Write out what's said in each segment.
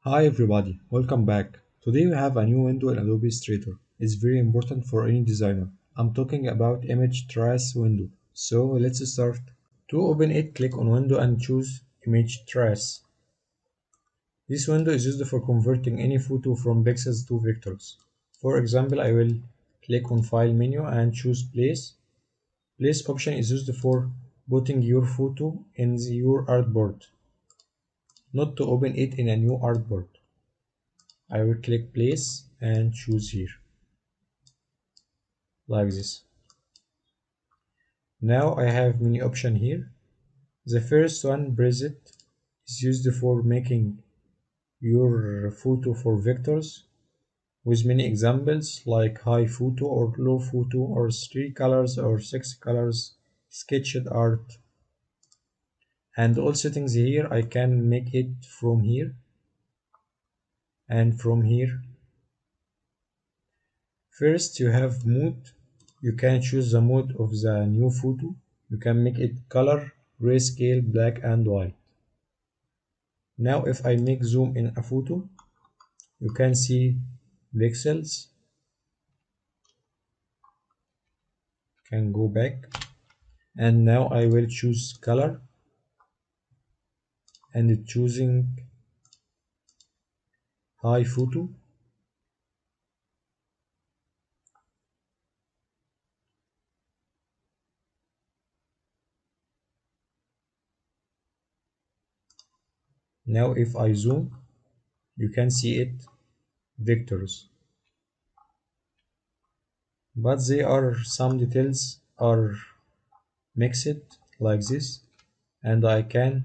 Hi everybody, welcome back. Today we have a new window in Adobe Illustrator. It's very important for any designer. I'm talking about image trace window. So let's start. To open it, click on window and choose image trace. This window is used for converting any photo from pixels to vectors. For example, I will click on file menu and choose place. Place option is used for putting your photo in your artboard, not to open it in a new artboard. I will click place and choose here like this. Now I have many options here. The first one, preset, is used for making your photo for vectors with many examples like high photo or low photo or 3 colors or 6 colors, sketched art, and all settings here I can make it from here and from here. First you have mode. You can choose the mode of the new photo. You can make it color, grayscale, black and white. Now if I make zoom in a photo, you can see pixels. Can go back, and now I will choose color and choosing high photo. Now if I zoom, you can see it vectors, but there are some details are mixed like this, and I can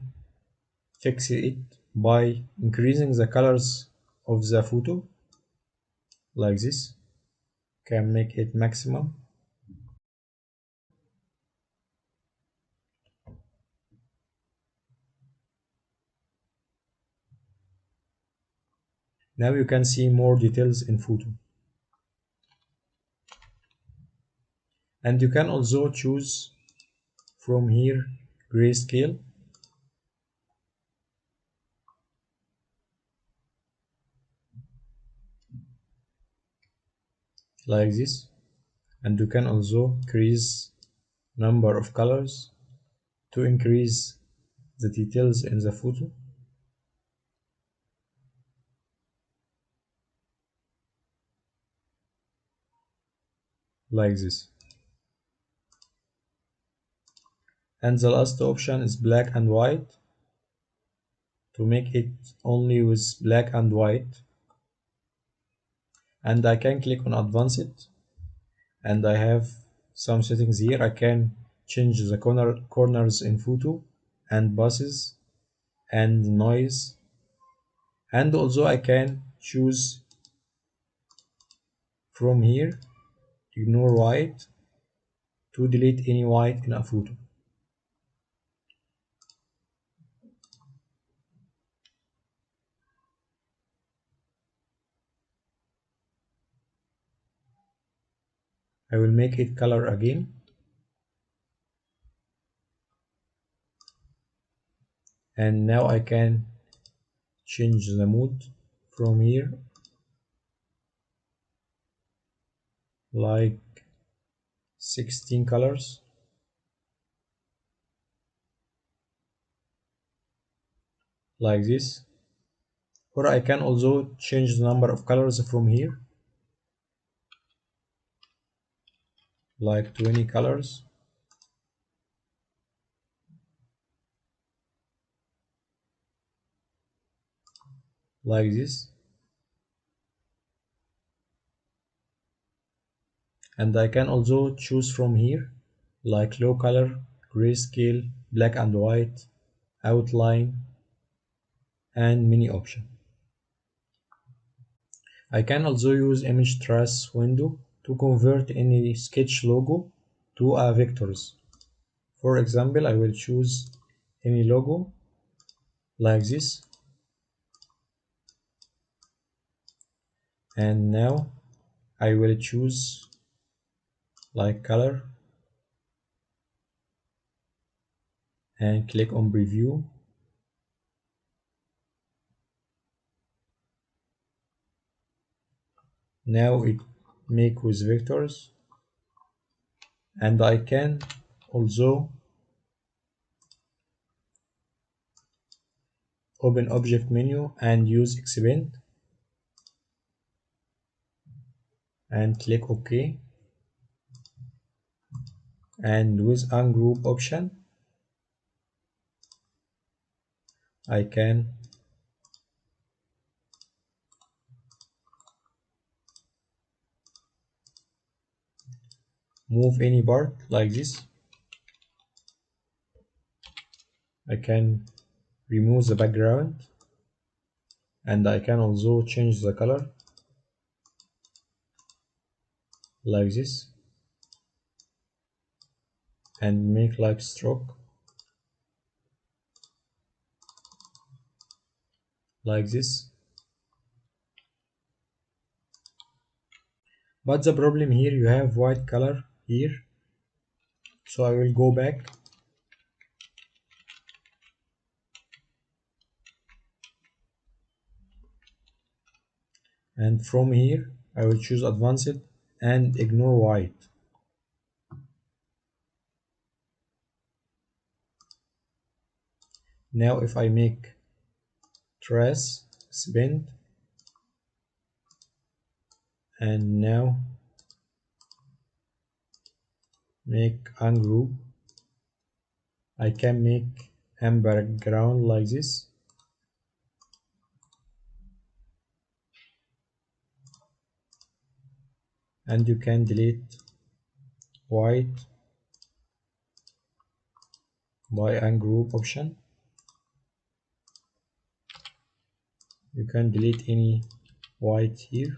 fix it by increasing the colors of the photo like this. Can make it maximum. Now you can see more details in photo, and you can also choose from here grayscale like this, and you can also increase number of colors to increase the details in the photo like this. And the last option is black and white, to make it only with black and white. And I can click on advanced, and I have some settings here. I can change the corners in photo and buzzes and noise, and also I can choose from here ignore white to delete any white in a photo. I will make it color again, and now I can change the mood from here like 16 colors like this, or I can also change the number of colors from here like 20 colors like this, and I can also choose from here like low color, grayscale, black and white, outline, and many options. I can also use image trace window to convert any sketch logo to a vectors. For example, I will choose any logo like this, and now I will choose like color and click on preview. Now it make with vectors, and I can also open object menu and use expand and click OK, and with ungroup option I can move any part like this. I can remove the background, and I can also change the color like this and make like stroke like this. But the problem here, you have white color here, so I will go back and from here I will choose advanced and ignore white. Now if I make trace spin and now make ungroup, I can make a background like this, and you can delete white by ungroup option. You can delete any white here,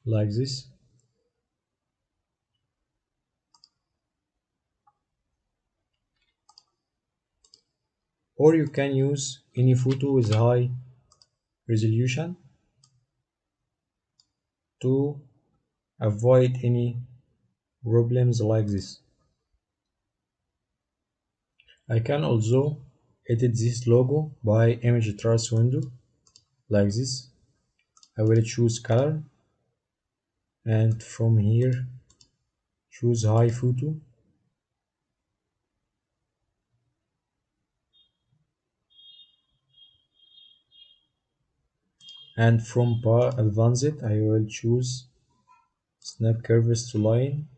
like this. Or you can use any photo with high resolution to avoid any problems like this. I can also edit this logo by image trace window like this. I will choose color and from here choose high photo, and from advanced I will choose snap curves to line,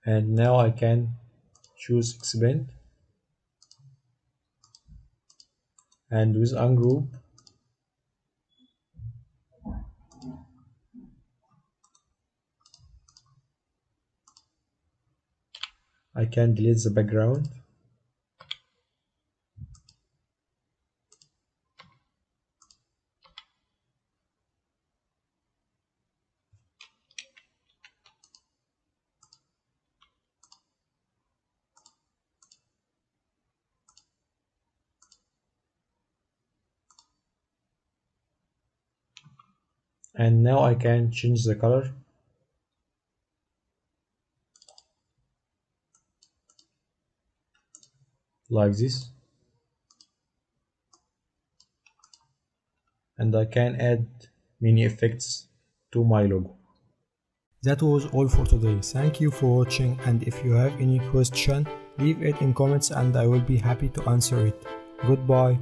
and now I can choose expand, and with ungroup I can delete the background, and now I can change the color like this, and I can add many effects to my logo. That was all for today. Thank you for watching, and if you have any question, leave it in comments and I will be happy to answer it. Goodbye.